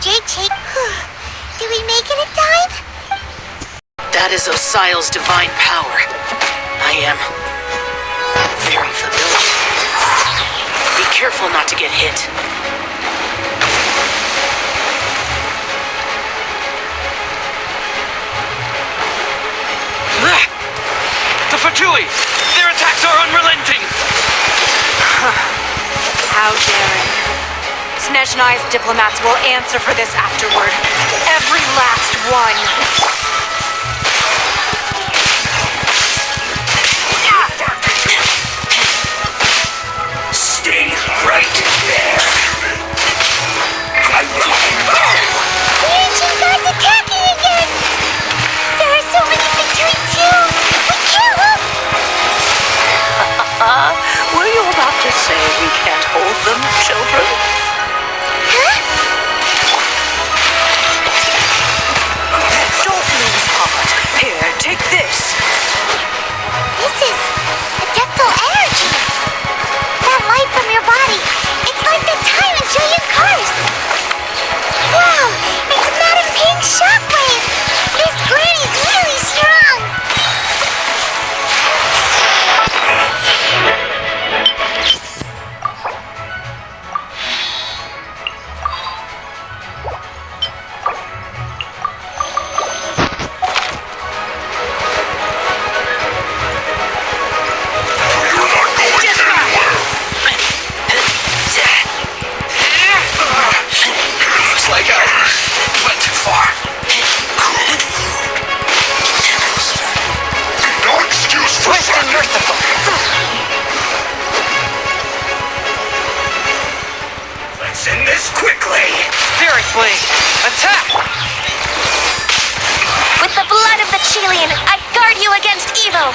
jade chain. Did we make it in time? That is Osial's divine power. I am very familiar. Be careful not to get hit. The Fatui! Their attacks are unrelenting! How daring. Snezhnai's diplomats will answer for this afterward. Every last one. Stay right there. The ancient god's attacking again! There are so many between two! We can't look! Were you about to say we can't hold them, children? Huh? Don't lose heart. Here, take this. This is adeptal energy! That light from your body, it's like the time in Julian Cars! Wow! It's Madame Ping's shockwave! This granny's really strong! Looks like I went too far. No excuse for slacking. Let's end this quickly. Spirit Blade, attack! With the blood of the Chelian, I guard you against evil!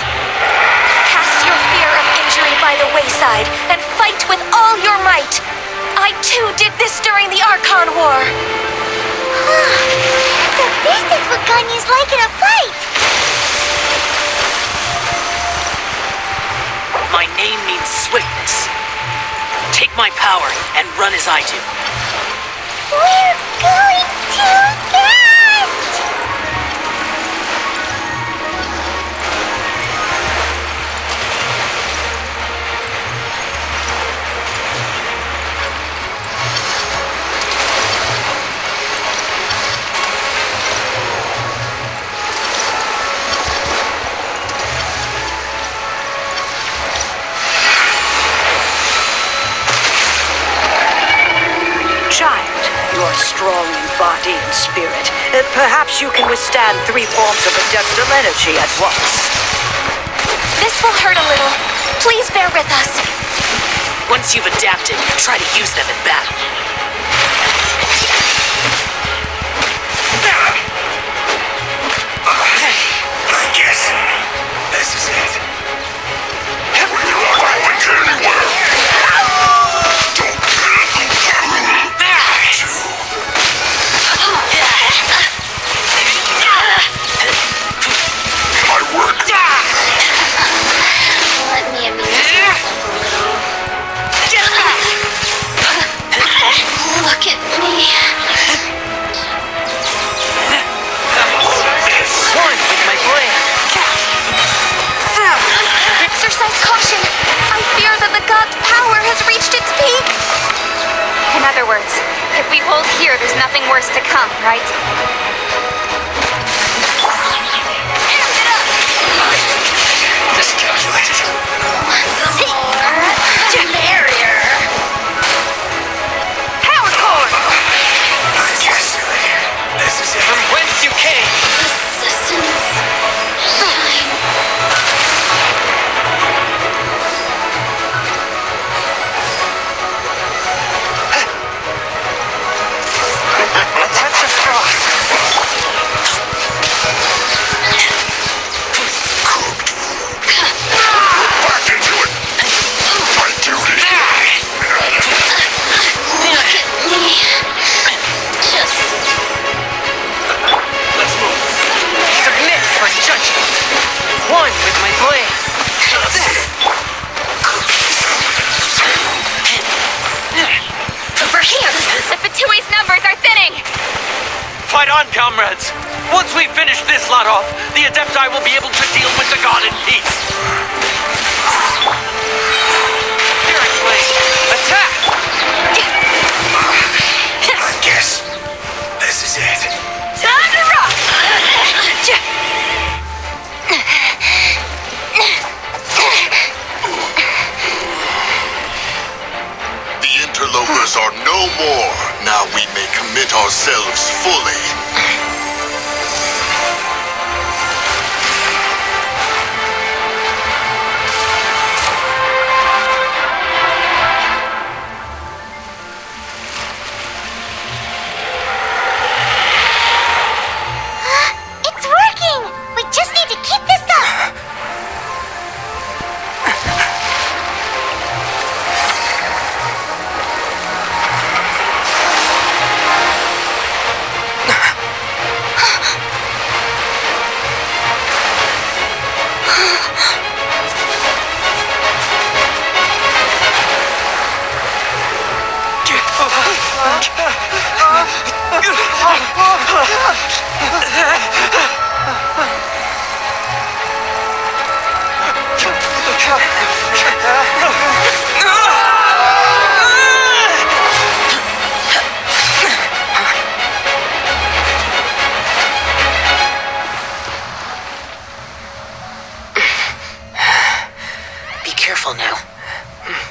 Cast your fear of injury by the wayside, and fight with all your might! I too did this during the Archon War! So this is what Ganyu's like in a fight! My name means swiftness. Take my power and run as I do. We're going too fast! Child, you are strong in body and spirit. Perhaps you can withstand 3 forms of adeptal energy at once. This will hurt a little. Please bear with us. Once you've adapted, try to use them in battle. I guess this is it. We're not going anywhere. Don't my work. Let me amuse myself a little. Look at me. One with my blade. Exercise caution. I fear that the god's power has reached its peak. In other words, if we hold here, there's nothing worse to come, right? Miscalculated. The more, the merrier. Power cord! Yes, this is it. From whence you came. Resistance. Shine. A touch of frost. Back into it. My duty. Right on, comrades. Once we finish this lot off, the Adepti will be able to deal with the god in peace. Seriously, attack! I guess this is it. Time to rock! The interlopers are no more. Now we may commit ourselves fully. It's working! We just need to keep this up! Be careful now.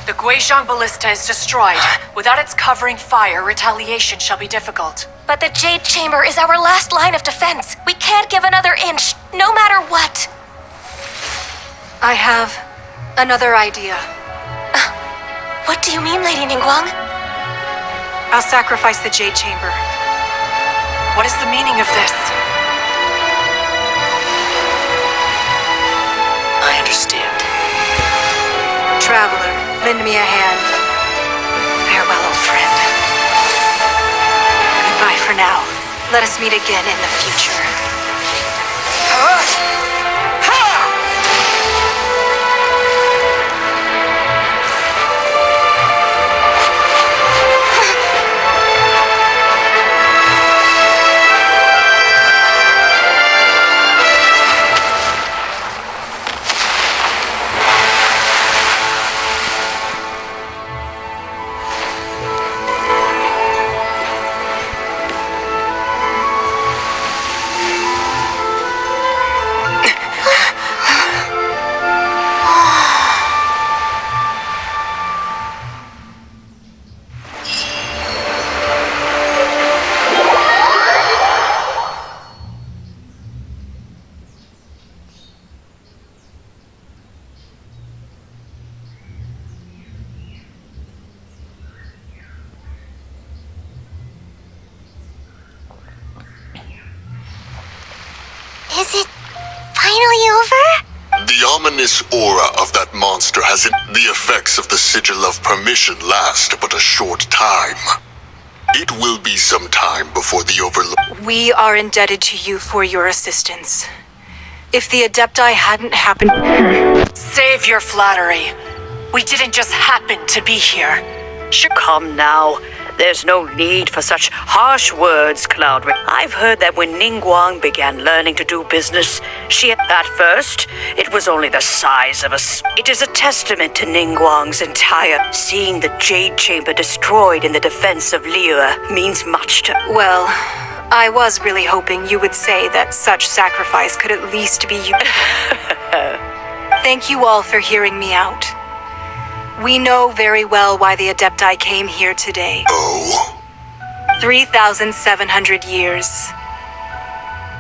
The Guizhong ballista is destroyed. Without its covering fire, retaliation shall be difficult. But the Jade Chamber is our last line of defense. We can't give another inch, no matter what. I have another idea. What do you mean, Lady Ningguang? I'll sacrifice the Jade Chamber. What is the meaning of this? I understand. Traveler, lend me a hand. Farewell, old friend. Goodbye for now. Let us meet again in the future. Is it finally over? The ominous aura of that monster has the effects of the sigil of permission last but a short time. It will be some time before the overload. We are indebted to you for your assistance. If the Adepti hadn't happened... Save your flattery. We didn't just happen to be here. Come now. There's no need for such harsh words, Cloud. I've heard that when Ningguang began learning to do business, at first, it was only the size of a... It is a testament to Ningguang's entire... Seeing the Jade Chamber destroyed in the defense of Liyue means much to... Well, I was really hoping you would say that such sacrifice could at least be you. Thank you all for hearing me out. We know very well why the Adepti came here today. Oh? 3,700 years.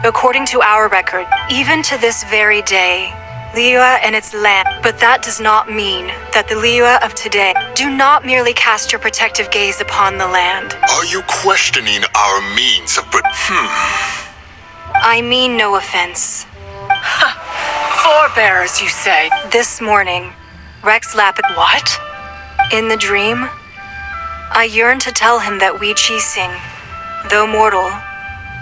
According to our record, even to this very day, Liyue and its land. But that does not mean that the Liyue of today do not merely cast your protective gaze upon the land. Are you questioning our means of... I mean no offense. Forebears, you say? This morning, Rex Lapid... What? In the dream, I yearned to tell him that we Qixing, though mortal,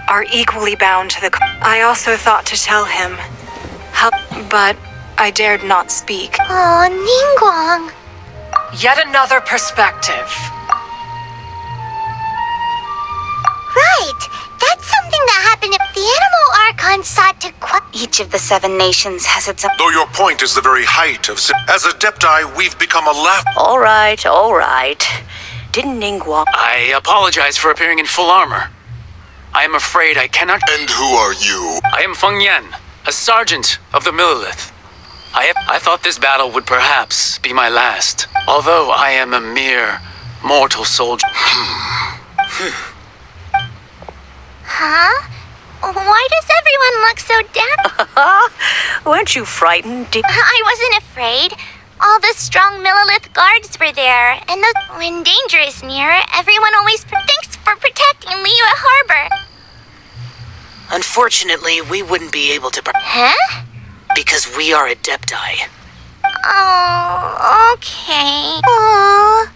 are equally bound to the... I also thought to tell him how... But I dared not speak. Oh, Ningguang. Yet another perspective. Right. That's something Each of the 7 nations has its own. Though your point is the very height of... As Adepti, we've become a laugh... All right, all right. Didn't Ningguang... I apologize for appearing in full armor. I am afraid I cannot... And who are you? I am Feng Yan, a sergeant of the Millilith. I thought this battle would perhaps be my last, although I am a mere mortal soldier. Huh? Why does everyone look so down? Weren't you frightened? I wasn't afraid. All the strong Millilith guards were there, and when danger is near, everyone always thanks for protecting Liyue Harbor. Unfortunately, we wouldn't be able to... Huh? Because we are Adepti. Oh, okay. Aww.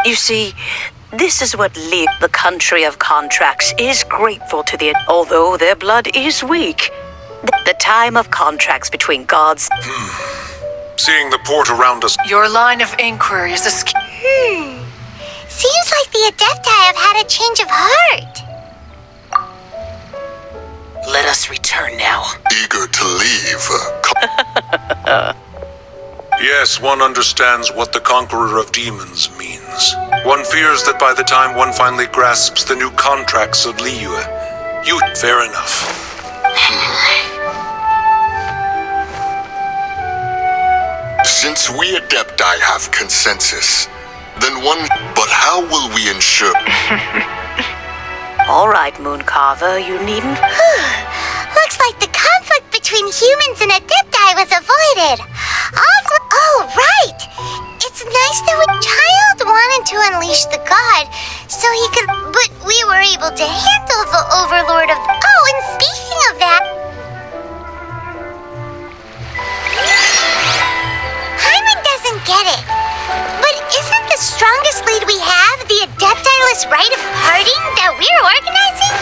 You see, this is what the country of contracts, is grateful to the... Although their blood is weak. The time of contracts between gods... Seeing the port around us... Your line of inquiry is a... Seems like the Adepti have had a change of heart. Let us return now. Eager to leave. Yes, one understands what the Conqueror of Demons means. One fears that by the time one finally grasps the new contracts of Liyue, you... Fair enough. Since we Adepti have consensus, then one... But how will we ensure... All right, Mooncarver, you needn't... Looks like the conflict between humans and Adepti was avoided. Also, oh, right! It's nice that the child wanted to unleash the god, so he could... But we were able to handle the Overlord of... Oh, and speaking of that... Hyman doesn't get it. But isn't the strongest lead we have the Adepti-less rite of parting that we're organizing?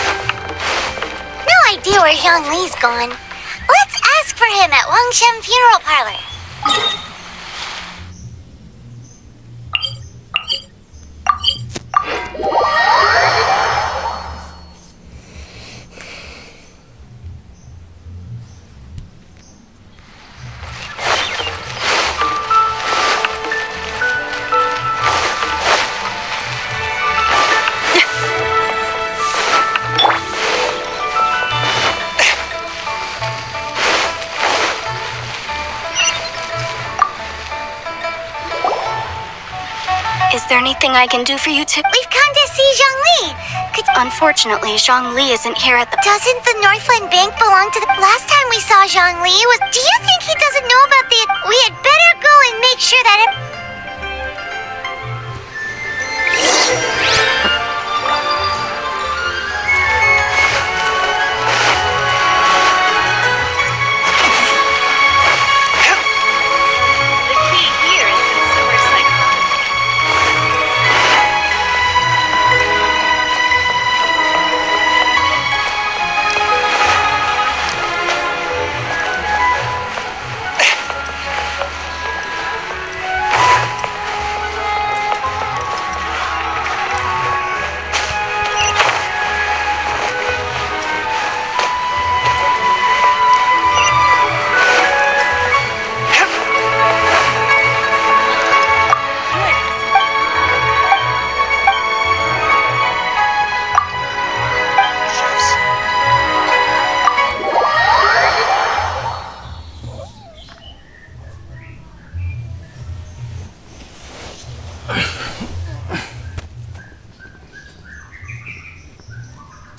No idea where Zhongli's gone. Let's ask for him at Wangshen Funeral Parlor. Is there anything I can do for you to... We've come to see Zhongli. Unfortunately, Zhongli isn't here at the... Doesn't the Northland Bank belong to the... Last time we saw Zhongli was... Do you think he doesn't know about the... We had better go and make sure that it...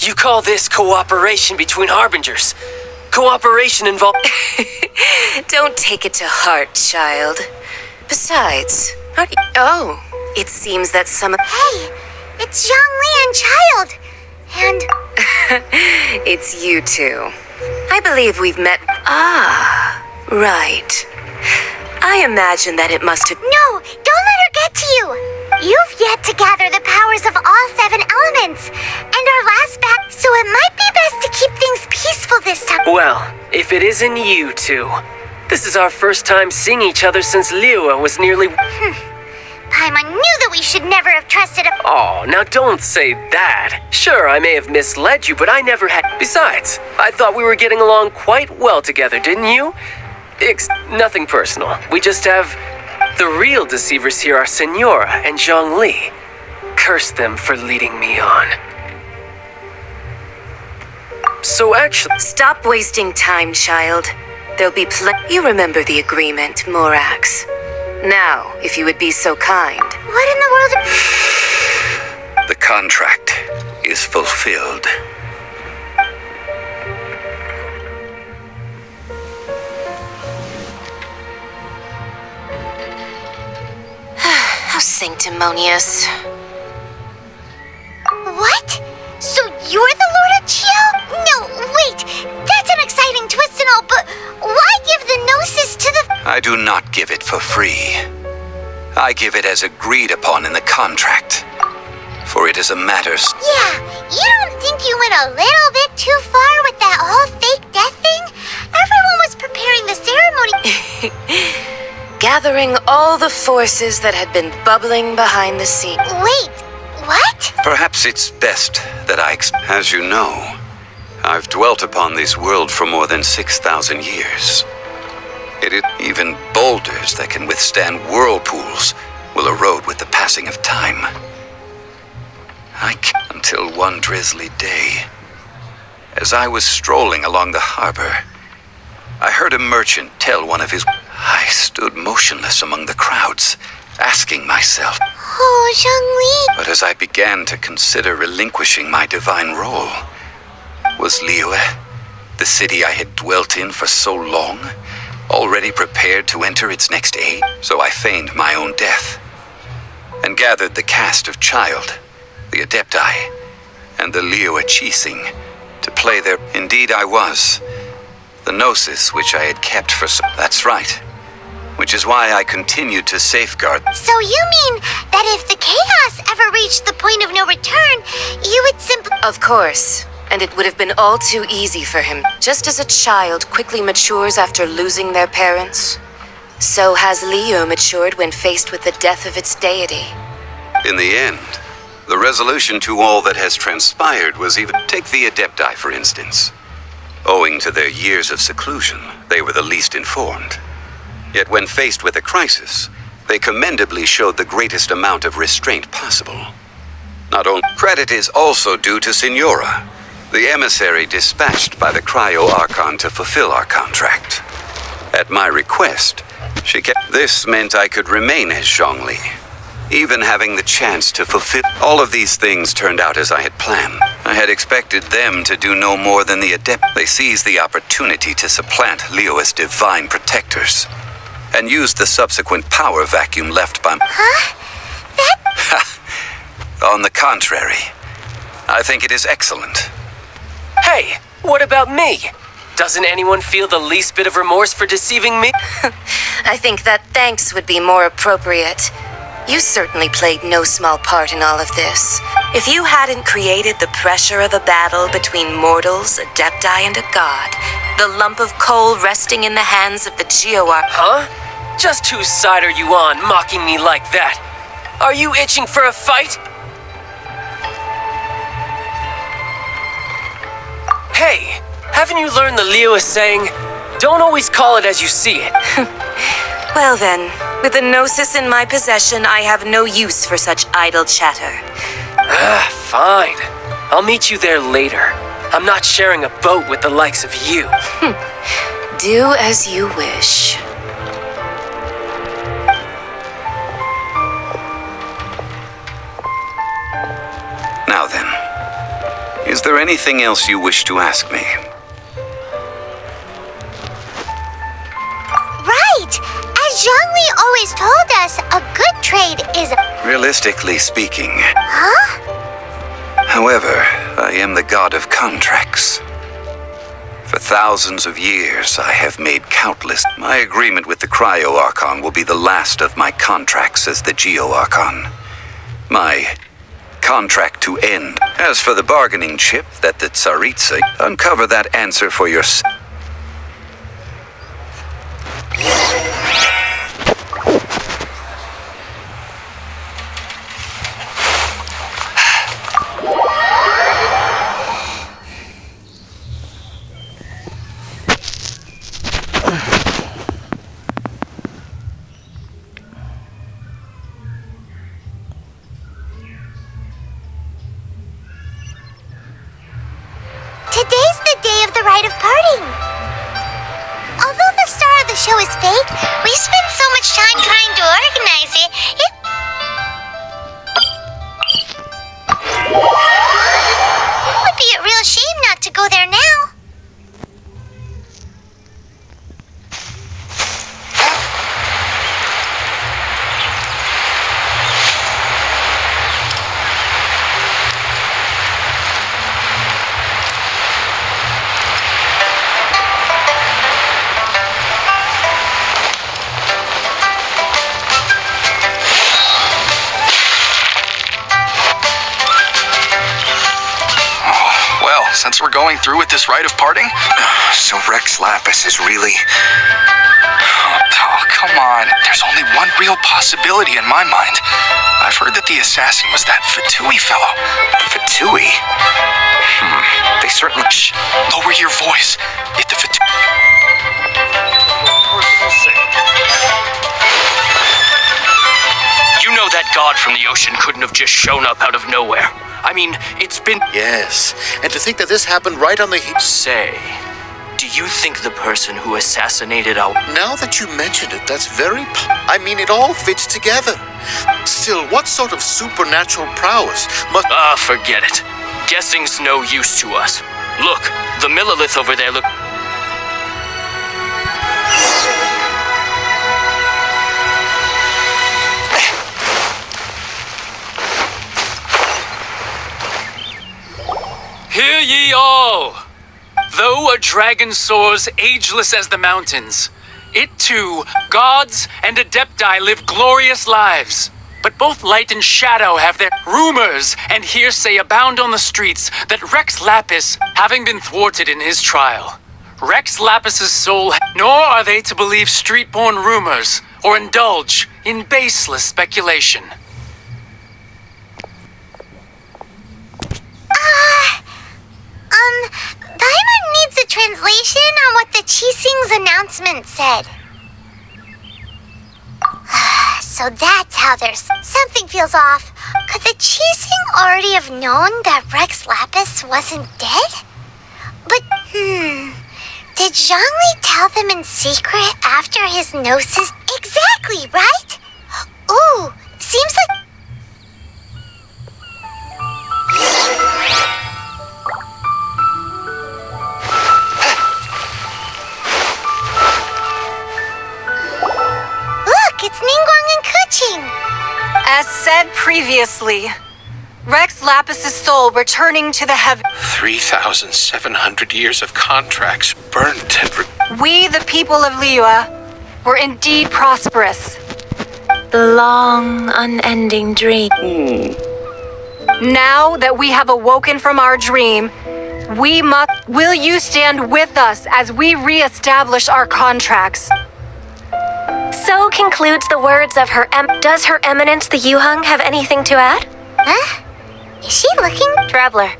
You call this cooperation between Harbingers? Cooperation involved... Don't take it to heart, child. Besides, oh, it seems that some... Hey, it's Zhongli and Child. And... It's you two. I believe we've met... Ah, right. I imagine that it must have... No, don't let her get to you. You've yet to gather the powers of all 7 elements. And our last battle, so it might be best to keep things peaceful this time. Well, if it isn't you two. This is our first time seeing each other since Liyue was nearly... time, I knew that we should never have trusted a... Oh, now don't say that. Sure, I may have misled you, but I never had... Besides, I thought we were getting along quite well together, didn't you? Nothing personal. We just have... The real deceivers here are Senora and Zhongli. Curse them for leading me on. So actually... Stop wasting time, child. There'll be You remember the agreement, Morax. Now, if you would be so kind. What in the world... The contract is fulfilled. How sanctimonious. What? So you're the Lord of Geo? No, wait. That's an exciting twist and all, but why give the Gnosis to the... I do not give it for free. I give it as agreed upon in the contract. For it is a matter... Yeah, you don't think you went a little bit too far with that whole fake death thing? Everyone was preparing the ceremony... Gathering all the forces that had been bubbling behind the scenes. Wait, what? Perhaps it's best that As you know, I've dwelt upon this world for more than 6,000 years. Even boulders that can withstand whirlpools will erode with the passing of time. Until one drizzly day, as I was strolling along the harbor, I heard a merchant tell one of his... I stood motionless among the crowds, asking myself... Oh, Zhongli... But as I began to consider relinquishing my divine role, was Liyue, the city I had dwelt in for so long, already prepared to enter its next age? So I feigned my own death, and gathered the cast of Child, the Adepti, and the Liyue Chising to play their... Indeed I was. The Gnosis which I had kept for so... That's right. Which is why I continued to safeguard... So you mean that if the chaos ever reached the point of no return, you would simply... Of course. And it would have been all too easy for him. Just as a child quickly matures after losing their parents, so has Liyue matured when faced with the death of its deity. In the end, the resolution to all that has transpired was even... Take the Adepti, for instance. Owing to their years of seclusion, they were the least informed. Yet when faced with a crisis, they commendably showed the greatest amount of restraint possible. Not only... Credit is also due to Senora, the emissary dispatched by the Cryo Archon to fulfill our contract. At my request, she kept... This meant I could remain as Zhongli, even having the chance to fulfill... All of these things turned out as I had planned. I had expected them to do no more than the adept. They seized the opportunity to supplant Liyue's divine protectors, and used the subsequent power vacuum left by... Huh? On the contrary, I think it is excellent. Hey, what about me? Doesn't anyone feel the least bit of remorse for deceiving me? I think that thanks would be more appropriate. You certainly played no small part in all of this. If you hadn't created the pressure of a battle between mortals, Adepti, and a god, the lump of coal resting in the hands of the Geoarch... Huh? Just whose side are you on, mocking me like that? Are you itching for a fight? Hey, haven't you learned the Liyue saying, don't always call it as you see it? Well then, with the Gnosis in my possession, I have no use for such idle chatter. Fine. I'll meet you there later. I'm not sharing a boat with the likes of you. Do as you wish. Now then, is there anything else you wish to ask me? Right! As Zhongli always told us, a good trade is... Realistically speaking... Huh? However, I am the god of contracts. For thousands of years, I have made countless... My agreement with the Cryo Archon will be the last of my contracts as the Geo Archon. My contract to end. As for the bargaining chip that the Tsaritsa... Uncover that answer for yourself. Today's the day of the rite of parting. Although the star of the show is fake, we spent so much time trying to organize it. It would be a real shame not to go there now. Since we're going through with this rite of parting? So Rex Lapis is really... Oh, come on. There's only one real possibility in my mind. I've heard that the assassin was that Fatui fellow. Fatui? They certainly... Shh! Lower your voice. If the Fatui... You know that god from the ocean couldn't have just shown up out of nowhere. I mean, it's been... Yes, and to think that this happened right on the Say, do you think the person who assassinated our... Now that you mentioned it, that's very... I mean, it all fits together. Still, what sort of supernatural prowess must... forget it. Guessing's no use to us. Look, the Millilith over there look... Hear ye all! Though a dragon soars ageless as the mountains, it too, gods and adepti live glorious lives. But both light and shadow have their rumors and hearsay abound on the streets that Rex Lapis, having been thwarted in his trial, Rex Lapis's soul, nor are they to believe street-born rumors or indulge in baseless speculation. Paimon needs a translation on what the Chising's announcement said. So that's how there's... Something feels off. Could the Chising already have known that Rex Lapis wasn't dead? But, did Zhongli tell them in secret after his gnosis? Exactly, right? Ooh, seems like... It's Ningguang and Kuching. As said previously, Rex Lapis's soul returning to the heaven. 3,700 years of contracts burnt and... We, the people of Liyue, were indeed prosperous. The long, unending dream. Now that we have awoken from our dream, will you stand with us as we re-establish our contracts? So concludes the words of Does Her Eminence the Yuheng have anything to add? Huh? Is she looking? Traveler.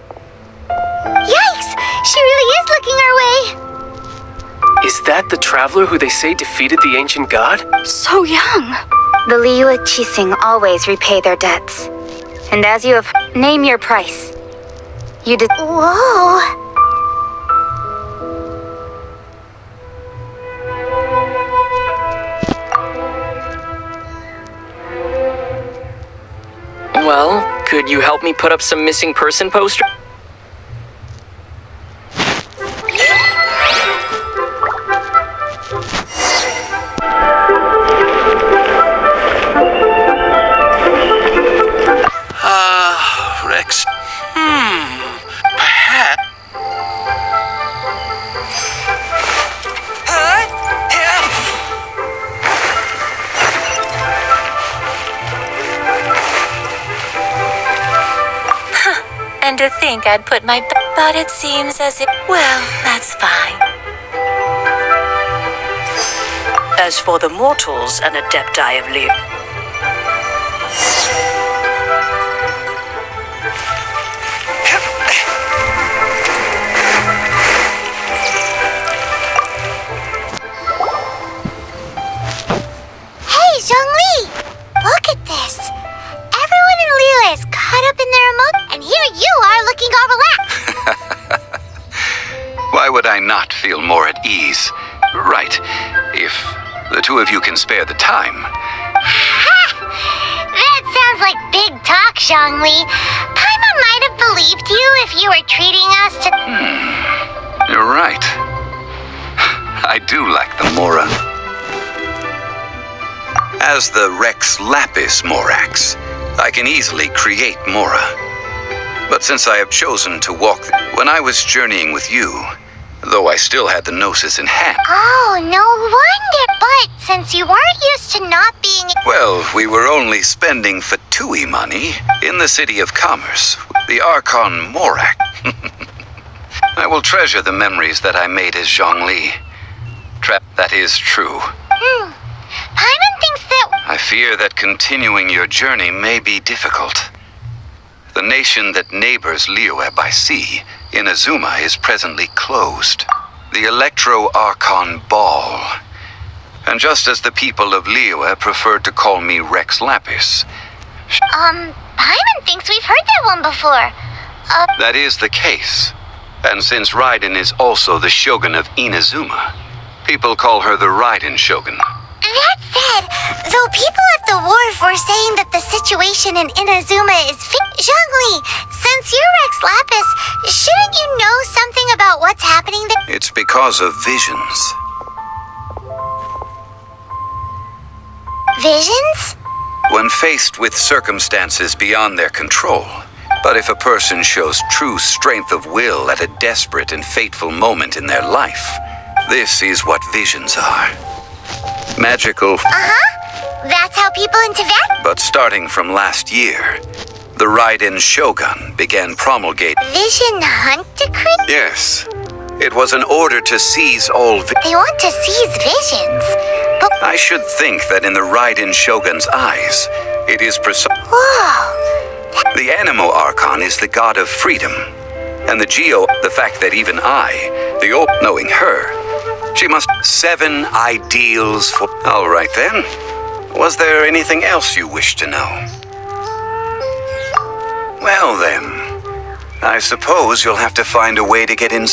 Yikes! She really is looking our way! Is that the traveler who they say defeated the ancient god? So young. The Liyue Chising always repay their debts. And as you have... Name your price. You did... Whoa! Well, could you help me put up some missing person poster? Rex. Perhaps... And to think I'd put my... But it seems as if... Well, that's fine. As for the mortals and adepti of Liyue... Hey, Zhongli! Look at this! Everyone in Liyue is caught up in their emotions, and here you are looking all relaxed. would I not feel more at ease? Right, if the two of you can spare the time. That sounds like big talk, Zhongli. Paimon might have believed you if you were treating us to... You're right. I do like the Mora. As the Rex Lapis Morax, I can easily create Mora. But since I have chosen to walk when I was journeying with you, though I still had the Gnosis in hand. Oh, no wonder. But since you weren't used to not being... Well, we were only spending Fatui money in the City of Commerce, the Archon Morak. I will treasure the memories that I made as Zhongli. That is true. Paimon thinks that... I fear that continuing your journey may be difficult. The nation that neighbors Liyue by sea, Inazuma, is presently closed. The Electro-Archon Ball. And just as the people of Liyue preferred to call me Rex Lapis. Paimon thinks we've heard that one before. That is the case. And since Raiden is also the Shogun of Inazuma, people call her the Raiden Shogun. That said, though people at the wharf were saying that the situation in Inazuma is Zhongli, since you're Rex Lapis, shouldn't you know something about what's happening there? It's because of visions. Visions? When faced with circumstances beyond their control, but if a person shows true strength of will at a desperate and fateful moment in their life, this is what visions are. Magical. That's how people in Tibet... But starting from last year, the Raiden Shogun began promulgate... Vision Hunt Decree? Yes. It was an order to seize all They want to seize visions, but... I should think that in the Raiden Shogun's eyes, it is Whoa! The Animo Archon is the god of freedom. And the Geo, the fact that even I, the old, knowing her, she must... 7 ideals for... All right then. Was there anything else you wish to know? Well then, I suppose you'll have to find a way to get in...